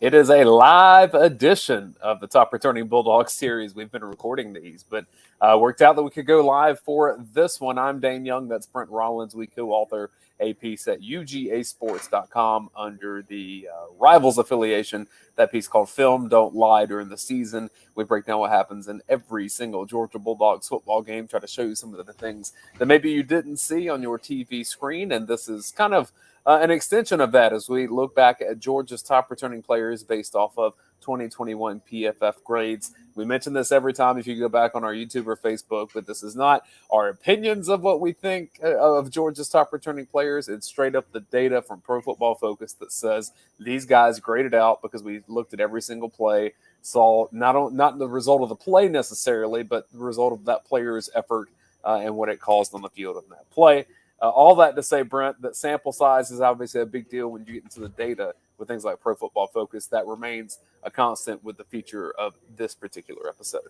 It is a live edition of the Top Returning Bulldogs series. We've been recording these, but worked out that we could go live for this one. I'm Dane Young. That's Brent Rollins. We co-author a piece at ugasports.com under the Rivals affiliation. That piece called Film Don't Lie During the Season. We break down what happens in every single Georgia Bulldogs football game, try to show you some of the things that maybe you didn't see on your TV screen. And this is kind of an extension of that as we look back at Georgia's top returning players based off of 2021 PFF grades. We mention this every time if you go back on our YouTube or Facebook, but this is not our opinions of what we think of Georgia's top returning players. It's straight up the data from Pro Football Focus that says these guys graded out because we looked at every single play, saw not the result of the play necessarily, but the result of that player's effort and what it caused on the field in that play. All that to say, Brent, that sample size is obviously a big deal when you get into the data with things like Pro Football Focus. That remains a constant with the feature of this particular episode.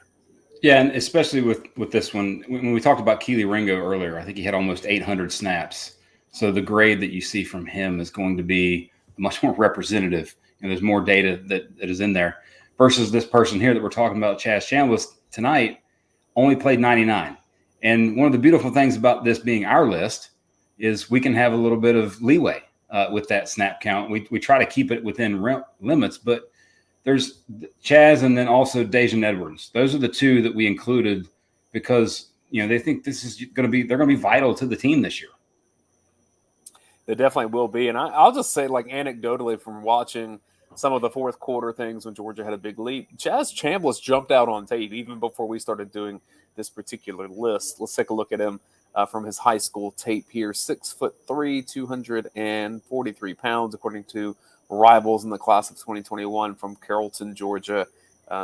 Yeah, and especially with this one, when we talked about Kelee Ringo earlier, I think he had almost 800 snaps. So the grade that you see from him is going to be much more representative, and there's more data that is in there versus this person here that we're talking about, Chaz Chambliss, tonight only played 99. And one of the beautiful things about this being our list is we can have a little bit of leeway with that snap count. We try to keep it within limits, but there's Chaz and then also Daijun Edwards. Those are the two that we included because, they think this is they're going to be vital to the team this year. They definitely will be. And I'll just say, like, anecdotally from watching some of the fourth quarter things when Georgia had a big lead, Chaz Chambliss jumped out on tape even before we started doing this particular list. Let's take a look at him. From his high school tape here, 6'3", 243 pounds, according to Rivals in the class of 2021 from Carrollton, Georgia.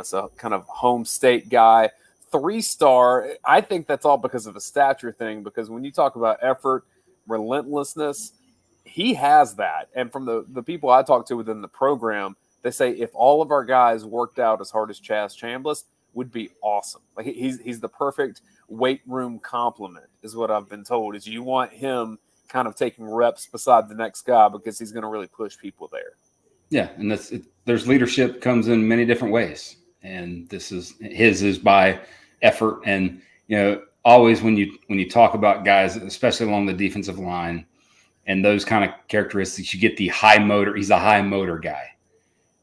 So kind of home state guy, 3-star. I think that's all because of a stature thing, because when you talk about effort, relentlessness, he has that. And from the people I talk to within the program, they say if all of our guys worked out as hard as Chaz Chambliss, would be awesome. Like he's the perfect weight room complement is what I've been told, is you want him kind of taking reps beside the next guy because he's going to really push people there. Yeah. And there's leadership comes in many different ways. And his is by effort. And, always when you talk about guys, especially along the defensive line and those kind of characteristics, you get the high motor. He's a high motor guy.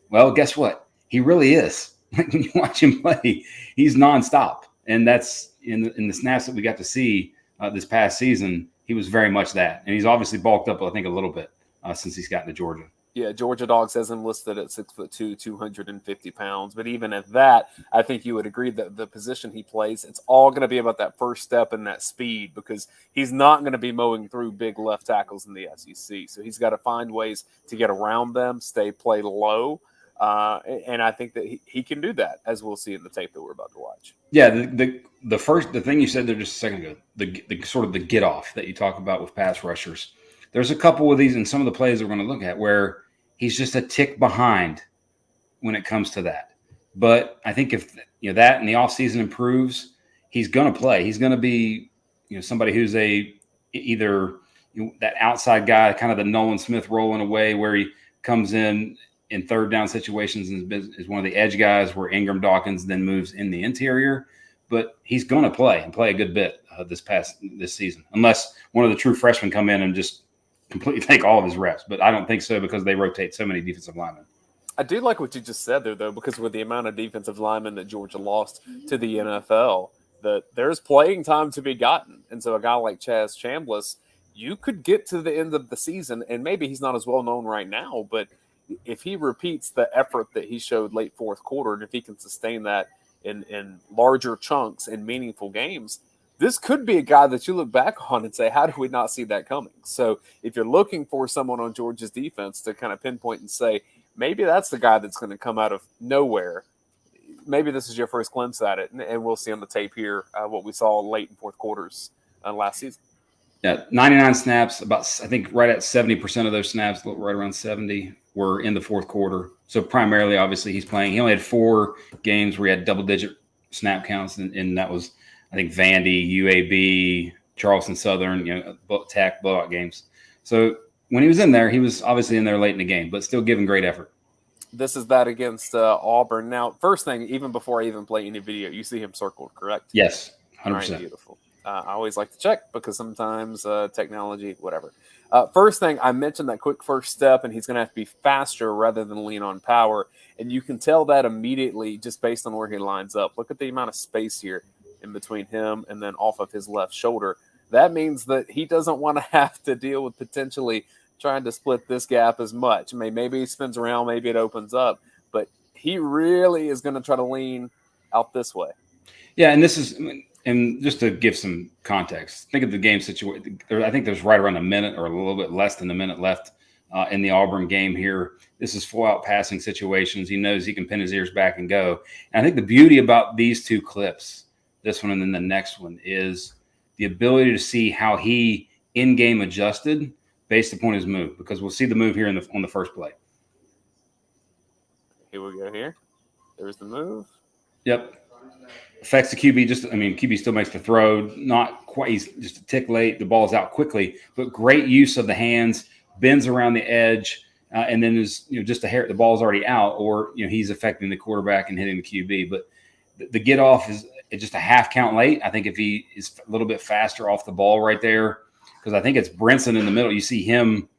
Well, guess what? He really is. Like when you watch him play, he's nonstop. And that's in the snaps that we got to see this past season, he was very much that. And he's obviously bulked up, I think, a little bit since he's gotten to Georgia. Yeah, Georgia Dogs has him listed at 6'2", 250 pounds. But even at that, I think you would agree that the position he plays, it's all going to be about that first step and that speed, because he's not going to be mowing through big left tackles in the SEC. So he's got to find ways to get around them, play low. And I think that he can do that, as we'll see in the tape that we're about to watch. Yeah, the thing you said there just a second ago, the sort of the get off that you talk about with pass rushers. There's a couple of these in some of the plays we're going to look at where he's just a tick behind when it comes to that. But I think if that in the offseason improves, he's going to play. He's going to be somebody who's either that outside guy, kind of the Nolan Smith rolling away where he comes in third down situations and is one of the edge guys where Ingram Dawkins then moves in the interior. But he's going to play a good bit this season, unless one of the true freshmen come in and just completely take all of his reps. But I don't think so because they rotate so many defensive linemen. I do like what you just said there, though, because with the amount of defensive linemen that Georgia lost to the NFL, that there's playing time to be gotten. And so a guy like Chaz Chambliss, you could get to the end of the season, and maybe he's not as well known right now, but if he repeats the effort that he showed late fourth quarter, and if he can sustain that in larger chunks in meaningful games, this could be a guy that you look back on and say, how did we not see that coming? So if you're looking for someone on Georgia's defense to kind of pinpoint and say, maybe that's the guy that's going to come out of nowhere, maybe this is your first glimpse at it. And we'll see on the tape here what we saw late in fourth quarters last season. Yeah, 99 snaps, about I think right at 70% of those snaps, right around 70, were in the fourth quarter. So primarily, obviously, he's playing. He only had 4 games where he had double-digit snap counts, and that was, I think, Vandy, UAB, Charleston Southern, Tech, blowout games. So when he was in there, he was obviously in there late in the game, but still giving great effort. This is that against Auburn. Now, first thing, even before I even play any video, you see him circled, correct? Yes, 100%. Right, beautiful. I always like to check because sometimes technology, whatever. First thing, I mentioned that quick first step, and he's going to have to be faster rather than lean on power. And you can tell that immediately just based on where he lines up. Look at the amount of space here in between him and then off of his left shoulder. That means that he doesn't want to have to deal with potentially trying to split this gap as much. I mean, maybe he spins around, maybe it opens up, but he really is going to try to lean out this way. Yeah, and just to give some context, think of the game situation. I think there's right around a minute or a little bit less than a minute left in the Auburn game here. This is full-out passing situations. He knows he can pin his ears back and go. And I think the beauty about these 2 clips, this one and then the next one, is the ability to see how he in-game adjusted based upon his move, because we'll see the move here on the first play. Here we go here. There's the move. Yep. Affects the QB. QB still makes the throw. Not quite. He's just a tick late. The ball's out quickly, but great use of the hands. Bends around the edge, and then is just a hair. The ball's already out, or he's affecting the quarterback and hitting the QB. But the get off is just a half count late. I think if he is a little bit faster off the ball right there, because I think it's Brinson in the middle. You see him.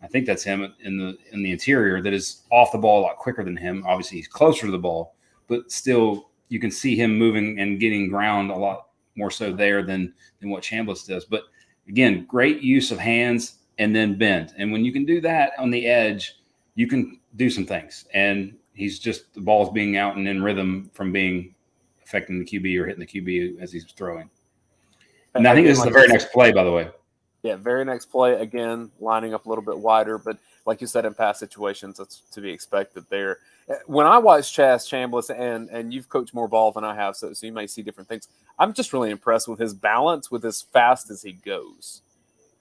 I think that's him in the interior that is off the ball a lot quicker than him. Obviously, he's closer to the ball, but still you can see him moving and getting ground a lot more so there than what Chambliss does. But again, great use of hands and then bend. And when you can do that on the edge, you can do some things. And he's just the ball's being out and in rhythm from being affecting the QB or hitting the QB as he's throwing. And I think this is the very next play, by the way. Yeah, very next play, again, lining up a little bit wider. But like you said, in past situations, that's to be expected there. When I watch Chaz Chambliss, and you've coached more ball than I have, so you may see different things, I'm just really impressed with his balance, with as fast as he goes.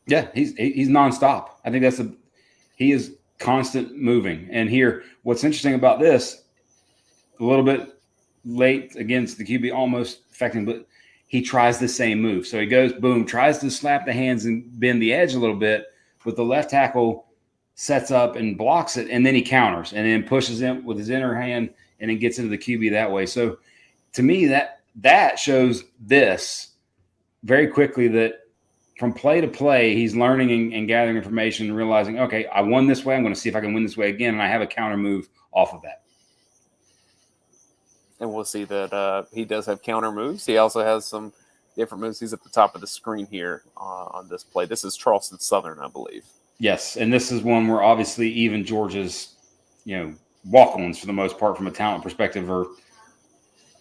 Yeah, he's nonstop. I think he is constant moving. And here, what's interesting about this, a little bit late against the QB, almost affecting, but he tries the same move. So he goes, boom, tries to slap the hands and bend the edge a little bit, but the left tackle sets up and blocks it, and then he counters and then pushes in with his inner hand and then gets into the QB that way. So to me, that shows this very quickly that from play to play, he's learning and gathering information and realizing, okay, I won this way. I'm going to see if I can win this way again, and I have a counter move off of that. And we'll see that he does have counter moves. He also has some different moves. He's at the top of the screen here on this play. This is Charleston Southern, I believe. Yes, and this is one where obviously even Georgia's, walk-ons for the most part from a talent perspective are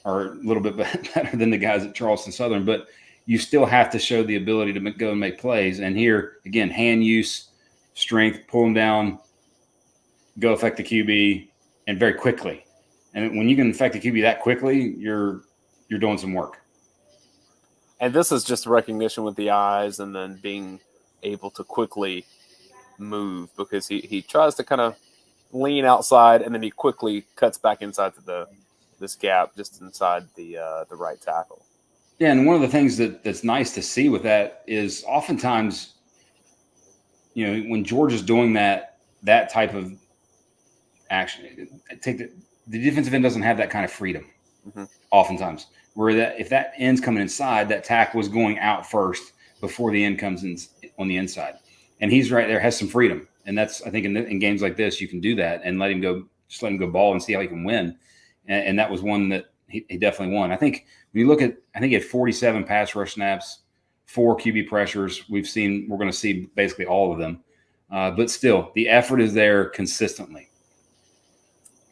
a little bit better than the guys at Charleston Southern. But you still have to show the ability to go and make plays. And here, again, hand use, strength, pull them down, go affect the QB, and very quickly. And when you can affect the QB that quickly, you're doing some work. And this is just recognition with the eyes and then being able to quickly move, because he tries to kind of lean outside and then he quickly cuts back inside to this gap just inside the right tackle. Yeah, and one of the things that's nice to see with that is oftentimes, when Georgia's doing that type of action, the defensive end doesn't have that kind of freedom. Mm-hmm. Oftentimes, where if that end's coming inside, that tackle was going out first before the end comes in on the inside, and he's right there, has some freedom, and that's, I think, in games like this, you can do that and let him go ball and see how he can win, and that was one that he definitely won. I think when you look at, I think he had 47 pass rush snaps, 4 QB pressures. We're going to see basically all of them, but still, the effort is there consistently.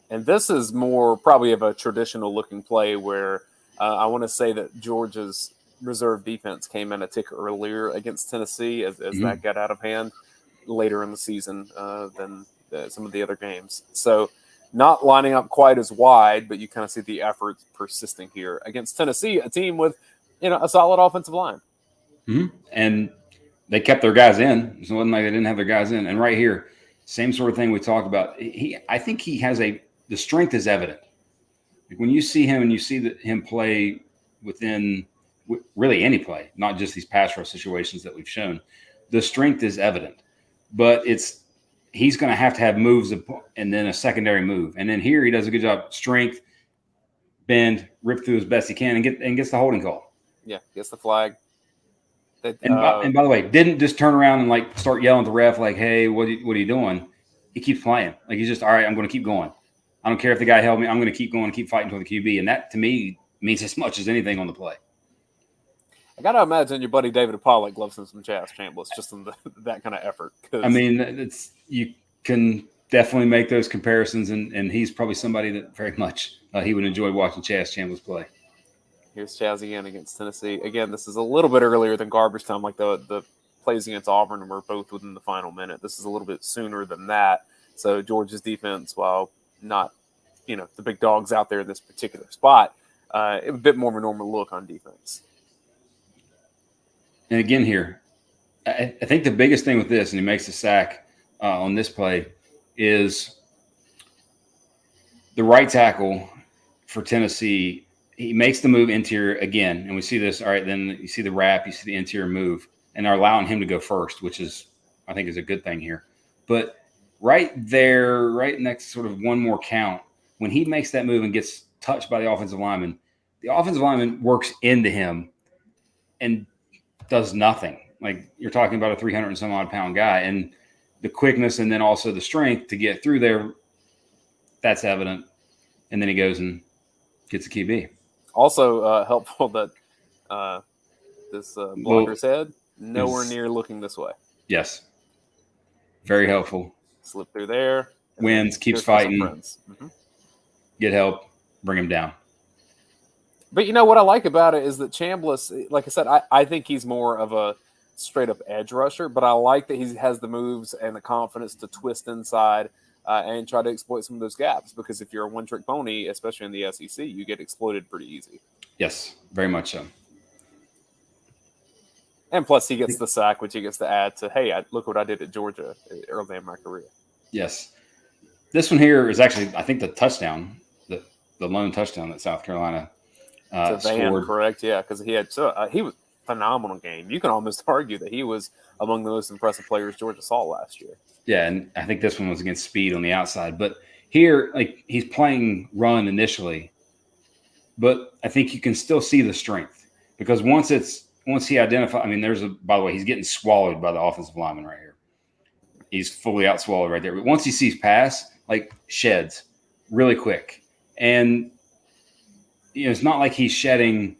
And this is more probably of a traditional looking play where I want to say that Georgia's reserve defense came in a tick earlier against Tennessee as mm-hmm. that got out of hand later in the season than some of the other games. So not lining up quite as wide, but you kind of see the effort persisting here against Tennessee, a team with a solid offensive line. Mm-hmm. And they kept their guys in. So it wasn't like they didn't have their guys in. And right here, Same sort of thing we talked about. I think he has the strength is evident. Like when you see him and you see him play within really any play, not just these pass rush situations that we've shown, the strength is evident. But he's going to have moves and then a secondary move. And then here he does a good job. Strength, bend, rip through as best he can, and gets the holding call. Yeah, gets the flag. And by the way, didn't just turn around and like start yelling at the ref like, "Hey, what are you doing?" He keeps playing. Like he's just, all right, I'm going to keep going. I don't care if the guy held me. I'm going to keep going, keep fighting for the QB. And that to me means as much as anything on the play. I got to imagine your buddy David Pollock loves him some Chaz Chambliss just in that kind of effort. I mean, you can definitely make those comparisons, and he's probably somebody that very much he would enjoy watching Chaz Chambliss play. Here's Chaz again against Tennessee. Again, this is a little bit earlier than garbage time, like the plays against Auburn were both within the final minute. This is a little bit sooner than that. So Georgia's defense, while not, the big dogs out there in this particular spot, a bit more of a normal look on defense. And again here, I think the biggest thing with this, and he makes a sack on this play, is the right tackle for Tennessee. He makes the move interior again, and we see this. All right, then you see the wrap, you see the interior move, and they're allowing him to go first, which I think is a good thing here. But right there, right next sort of one more count, when he makes that move and gets touched by the offensive lineman works into him and does nothing. Like you're talking about a 300 and some odd pound guy, and the quickness and then also the strength to get through there, that's evident. And then he goes and gets a QB. Also helpful that this blocker's head nowhere near looking this way. Yes. Very helpful. Slip through there. Wins, keeps fighting. Get help, bring him down. But what I like about it is that Chambliss, like I said, I think he's more of a straight-up edge rusher, but I like that he has the moves and the confidence to twist inside and try to exploit some of those gaps, because if you're a one-trick pony, especially in the SEC, you get exploited pretty easy. Yes, very much so. And plus, he gets the sack, which he gets to add to, hey, look what I did at Georgia early in my career. Yes. This one here is actually, I think, the touchdown, the lone touchdown that South Carolina scored. Correct, yeah, because he was a phenomenal game. You can almost argue that he was among the most impressive players Georgia saw last year. Yeah, and I think this one was against speed on the outside. But here, like, he's playing run initially, but I think you can still see the strength, because once he identifies, I mean, by the way, he's getting swallowed by the offensive lineman right here. He's fully outswallowed right there. But once he sees pass, like, sheds really quick. And, it's not like he's shedding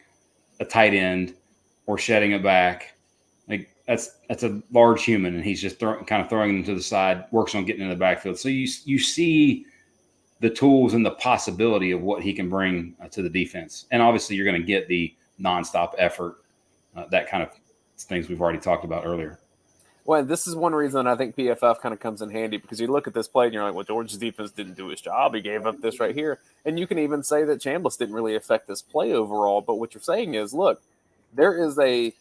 a tight end or shedding a back. Like, that's a large human, and he's just kind of throwing him to the side, works on getting in the backfield. So you see the tools and the possibility of what he can bring to the defense. And obviously you're going to get the nonstop effort, that kind of things we've already talked about earlier. Well, this is one reason I think PFF kind of comes in handy, because you look at this play and you're like, well, Georgia's defense didn't do his job. He gave up this right here. And you can even say that Chambliss didn't really affect this play overall. But what you're saying is, look, there is a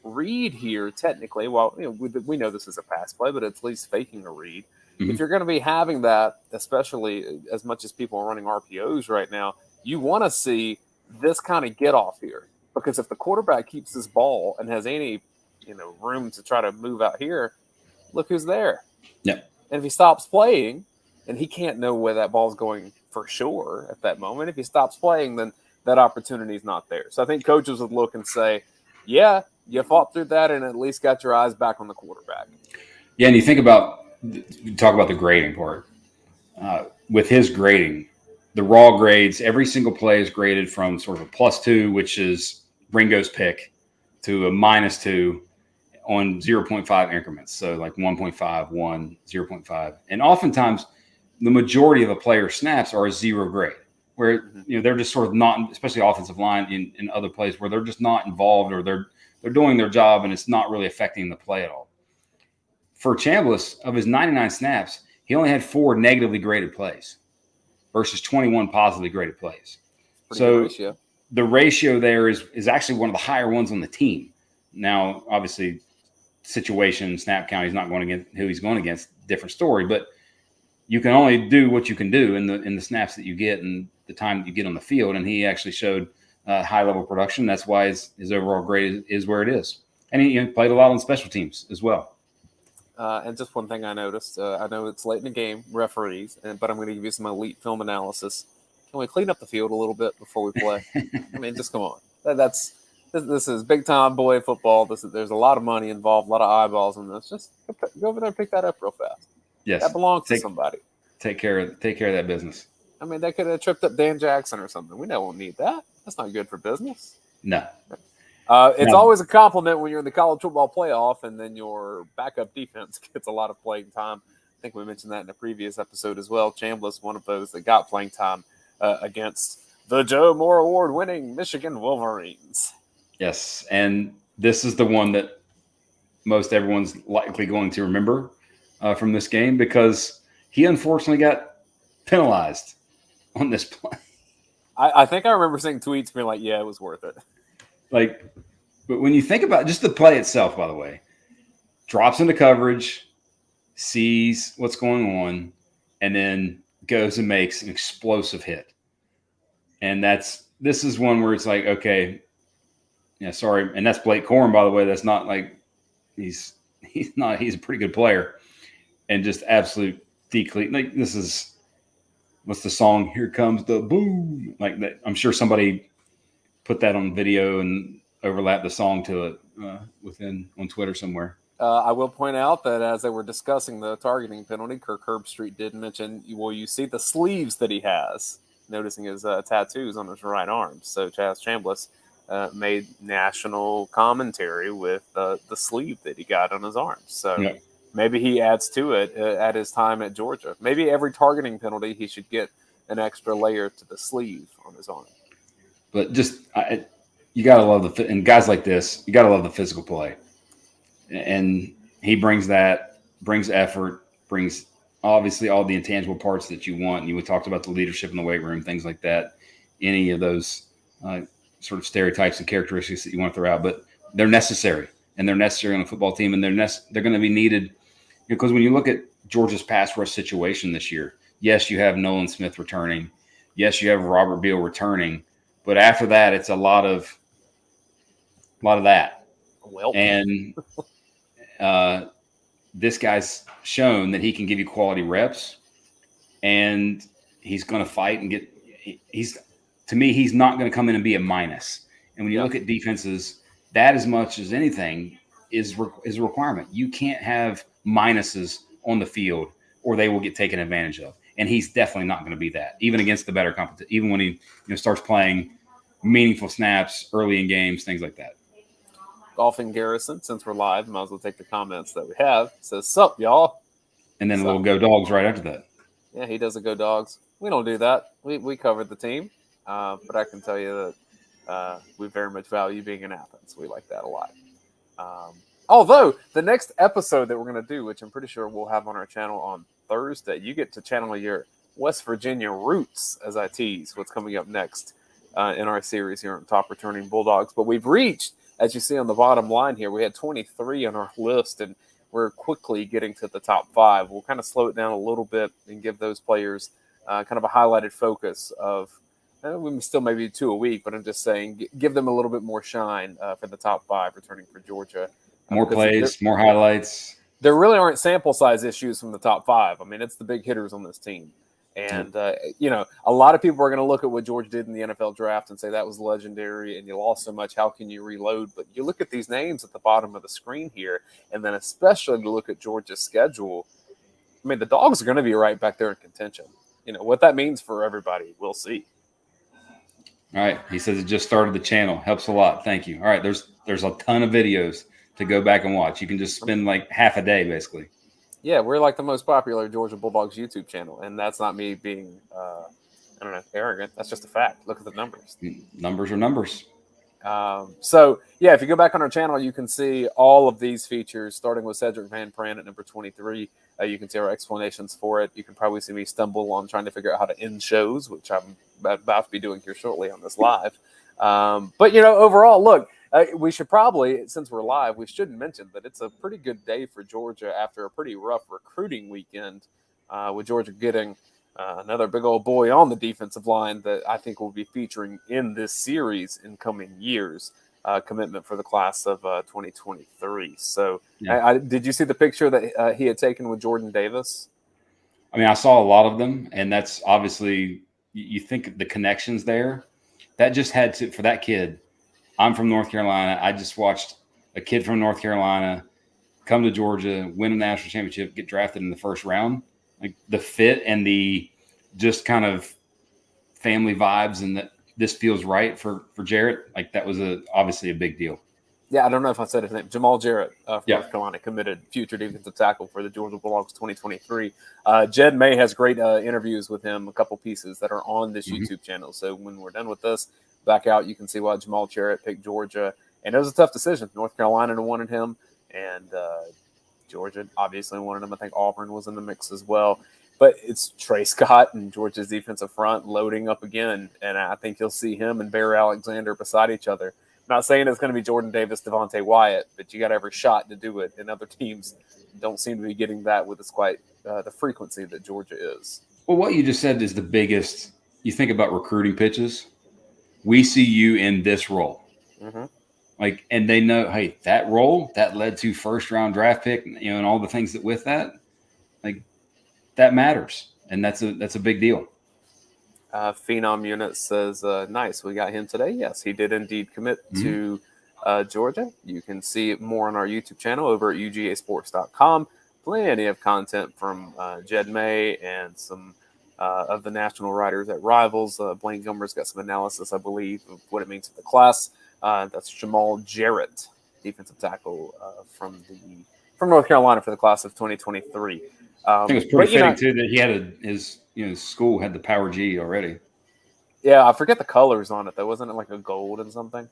read here technically. Well, we know this is a pass play, but it's at least faking a read. Mm-hmm. If you're going to be having that, especially as much as people are running RPOs right now, you want to see this kind of get off here. Because if the quarterback keeps this ball and has any room to try to move out here, look who's there. Yeah. And if he stops playing, and he can't know where that ball's going for sure at that moment, if he stops playing, then that opportunity is not there. So I think coaches would look and say, yeah, you fought through that and at least got your eyes back on the quarterback. Yeah, and you talk about the grading part. With his grading, the raw grades, every single play is graded from sort of a +2, which is Ringo's pick, to a -2 on 0.5 increments. So like 1.5, 1, 0.5. And oftentimes the majority of a player's snaps are a 0 grade, where they're just sort of not, especially offensive line in other plays, where they're just not involved, or they're doing their job and it's not really affecting the play at all. For Chambliss, of his 99 snaps, he only had 4 negatively graded plays versus 21 positively graded plays. Ratio. The ratio there is actually one of the higher ones on the team. Now, obviously, situation, snap count, he's not going against who he's going against, different story. But you can only do what you can do in the snaps that you get and the time that you get on the field. And he actually showed high level production. That's why his overall grade is where it is. And he played a lot on special teams as well. And just one thing I noticed, I know it's late in the game, referees, but I'm going to give you some elite film analysis. Can we clean up the field a little bit before we play? I mean, just come on. This is big time boy football. There's a lot of money involved, a lot of eyeballs in this. Just go over there and pick that up real fast. Yes, that belongs to somebody. Take care of that business. I mean, they could have tripped up Dan Jackson or something. We don't need that. That's not good for business. No. It's always a compliment when you're in the college football playoff and then your backup defense gets a lot of playing time. I think we mentioned that in a previous episode as well. Chambliss, one of those that got playing time against the Joe Moore Award-winning Michigan Wolverines. Yes, and this is the one that most everyone's likely going to remember from this game because he unfortunately got penalized on this play. I think I remember seeing tweets being like, yeah, it was worth it. But when you think about just the play itself, by the way, drops into coverage, sees what's going on, and then goes and makes an explosive hit. And this is one where it's like, okay, yeah, sorry. And that's Blake Corum, by the way. That's not like he's a pretty good player. And just absolute decleat. Like this is what's the song? Here Comes the Boom. Like that. I'm sure somebody put that on video and overlapped the song to it on Twitter somewhere. I will point out that as they were discussing the targeting penalty, Kirk Herbstreit did mention, you see the sleeves that he has, noticing his tattoos on his right arm. So Chaz Chambliss made national commentary with the sleeve that he got on his arm. So maybe he adds to it at his time at Georgia. Maybe every targeting penalty, he should get an extra layer to the sleeve on his arm. But just you got to love and guys like this, you got to love the physical play. And he brings effort, brings obviously all the intangible parts that you want. You talked about the leadership in the weight room, things like that. Any of those sort of stereotypes and characteristics that you want to throw out, but they're necessary, and they're necessary on a football team, and they're going to be needed because when you look at Georgia's pass rush situation this year, yes, you have Nolan Smith returning, yes, you have Robert Beal returning, but after that, it's a lot of that. Well, and this guy's shown that he can give you quality reps, and he's going to fight and get. To me, he's not going to come in and be a minus. And when you look at defenses, that as much as anything is a requirement. You can't have minuses on the field, or they will get taken advantage of. And he's definitely not going to be that, even against the better competition. Even when he starts playing meaningful snaps early in games, things like that. Golfing Garrison, since we're live, might as well take the comments that we have. It says, "Sup, y'all?" And then a little Go Dogs right after that. Yeah, he does a Go Dogs. We don't do that. We covered the team. But I can tell you that we very much value being in Athens. We like that a lot. Although the next episode that we're going to do, which I'm pretty sure we'll have on our channel on Thursday, you get to channel your West Virginia roots as I tease what's coming up next in our series here on Top Returning Bulldogs. But we've reached, as you see on the bottom line here, we had 23 on our list, and we're quickly getting to the top 5. We'll kind of slow it down a little bit and give those players kind of a highlighted focus of we still maybe 2 a week, but I'm just saying give them a little bit more shine for the top 5 returning for Georgia. More plays, more highlights. There really aren't sample size issues from the top 5. I mean, it's the big hitters on this team. And, a lot of people are going to look at what Georgia did in the NFL draft and say that was legendary and you lost so much. How can you reload? But you look at these names at the bottom of the screen here, and then especially to look at Georgia's schedule. I mean, the Dogs are going to be right back there in contention. What that means for everybody, we'll see. All right. He says it just started the channel. Helps a lot. Thank you. All right. There's a ton of videos to go back and watch. You can just spend like half a day, basically. Yeah, we're like the most popular Georgia Bulldogs YouTube channel, and that's not me being, arrogant. That's just a fact. Look at the numbers. Numbers are numbers. If you go back on our channel, you can see all of these features, starting with Sedrick Van Pran at number 23. You can see our explanations for it. You can probably see me stumble on trying to figure out how to end shows, which I'm about to be doing here shortly on this live. Overall, look, we should probably, since we're live, we should mention that it's a pretty good day for Georgia after a pretty rough recruiting weekend with Georgia getting another big old boy on the defensive line that I think will be featuring in this series in coming years. Commitment for the class of 2023. So, Yeah. did you see the picture that he had taken with Jordan Davis? I mean, I saw a lot of them, and that's obviously you think the connections there. That just had to for that kid. I'm from North Carolina. I just watched a kid from North Carolina come to Georgia, win a national championship, get drafted in the first round. Like the fit and the just kind of family vibes, and that this feels right for Jarrett. Like that was obviously a big deal. Yeah, I don't know if I said his name. Jamal Jarrett from Yeah. North Carolina, committed future defensive tackle for the Georgia Bulldogs 2023. Jed May has great interviews with him, a couple pieces that are on this YouTube channel. So when we're done with this, back out, you can see why Jamal Jarrett picked Georgia. And it was a tough decision. North Carolina wanted him, and Georgia obviously wanted him. I think Auburn was in the mix as well. But it's Trey Scott and Georgia's defensive front loading up again. And I think you'll see him and Bear Alexander beside each other. Not saying it's going to be Jordan Davis, Devontae Wyatt, but you got every shot to do it. And other teams don't seem to be getting that with quite the frequency that Georgia is. Well, what you just said is the biggest. You think about recruiting pitches. We see you in this role. Mm-hmm. Like, and they know, hey, that role that led to first round draft pick, and all the things that with that, like that matters, and that's a big deal. Phenom Unit says, nice, we got him today. Yes, he did indeed commit to Georgia. You can see more on our YouTube channel over at ugasports.com. Plenty of content from Jed May and some of the national writers at Rivals. Blaine Gilmer's got some analysis, I believe, of what it means for the class. That's Jamal Jarrett, defensive tackle from North Carolina for the class of 2023. I think it's pretty fitting too that he had his school had the Power G already. Yeah, I forget the colors on it though. Wasn't it like a gold and something?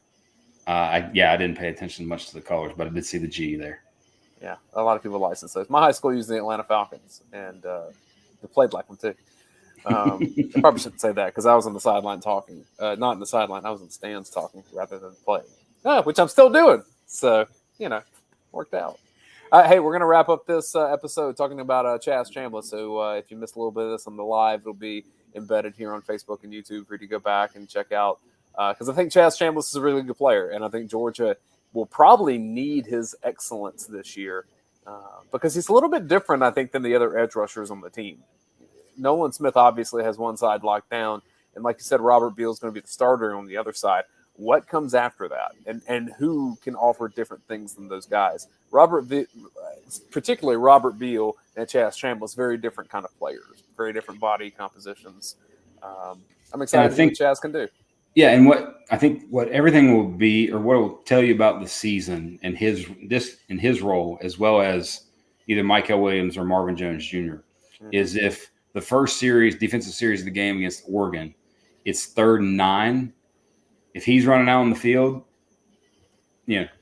I didn't pay attention much to the colors, but I did see the G there. Yeah, a lot of people license those. My high school used the Atlanta Falcons, and they played like them too. I probably shouldn't say that because I was on the sideline talking. Not in the sideline, I was in the stands talking rather than playing, which I'm still doing. So, worked out. Hey, we're going to wrap up this episode talking about Chaz Chambliss. So if you missed a little bit of this on the live, it'll be embedded here on Facebook and YouTube for you to go back and check out. Because I think Chaz Chambliss is a really good player, and I think Georgia will probably need his excellence this year because he's a little bit different, I think, than the other edge rushers on the team. Nolan Smith obviously has one side locked down, and like you said, Robert Beal is going to be the starter on the other side. What comes after that, and who can offer different things than those guys? Particularly Robert Beal and Chaz Chambliss, very different kind of players, very different body compositions. I'm excited to see what Chaz can do. Yeah, and what everything will be, or what it will tell you about the season and his role, as well as either Michael Williams or Marvin Jones Jr., is if the first defensive series of the game against Oregon, it's 3rd and 9. If he's running out on the field,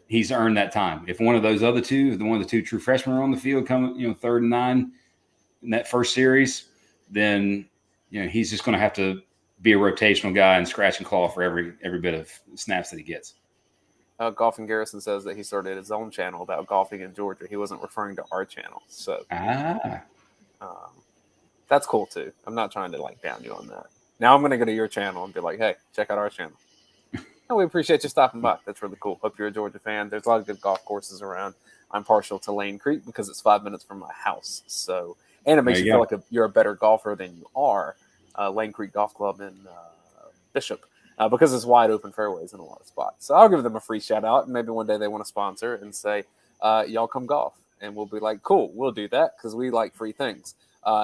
he's earned that time. If one of those other two, one of the two true freshmen are on the field, come 3rd and 9 in that first series, then he's just going to have to be a rotational guy and scratch and claw for every bit of snaps that he gets. Golfing Garrison says that he started his own channel about golfing in Georgia. He wasn't referring to our channel, so that's cool too. I'm not trying to down you on that. Now I'm going to go to your channel and be like, hey, check out our channel. And we appreciate you stopping by. That's really cool. Hope you're a Georgia fan. There's a lot of good golf courses around. I'm partial to Lane Creek because it's 5 minutes from my house. So, and it makes you feel like you're a better golfer than you are. Lane Creek Golf Club in Bishop because it's wide open fairways in a lot of spots. So I'll give them a free shout out, and maybe one day they want to sponsor and say, y'all come golf. And we'll be like, cool, we'll do that because we like free things.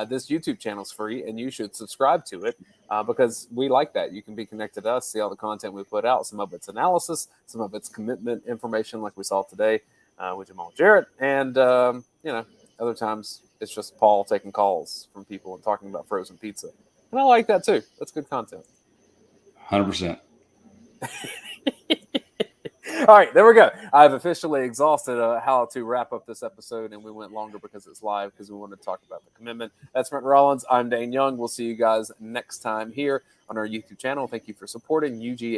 This YouTube channel is free, and you should subscribe to it because we like that. You can be connected to us, see all the content we put out. Some of it's analysis, some of it's commitment information like we saw today with Jamal Jarrett. And, other times it's just Paul taking calls from people and talking about frozen pizza. And I like that too. That's good content. 100%. All right, there we go. I've officially exhausted how to wrap up this episode, and we went longer because it's live because we wanted to talk about the commitment. That's Brent Rollins. I'm Dayne Young. We'll see you guys next time here on our YouTube channel. Thank you for supporting UGA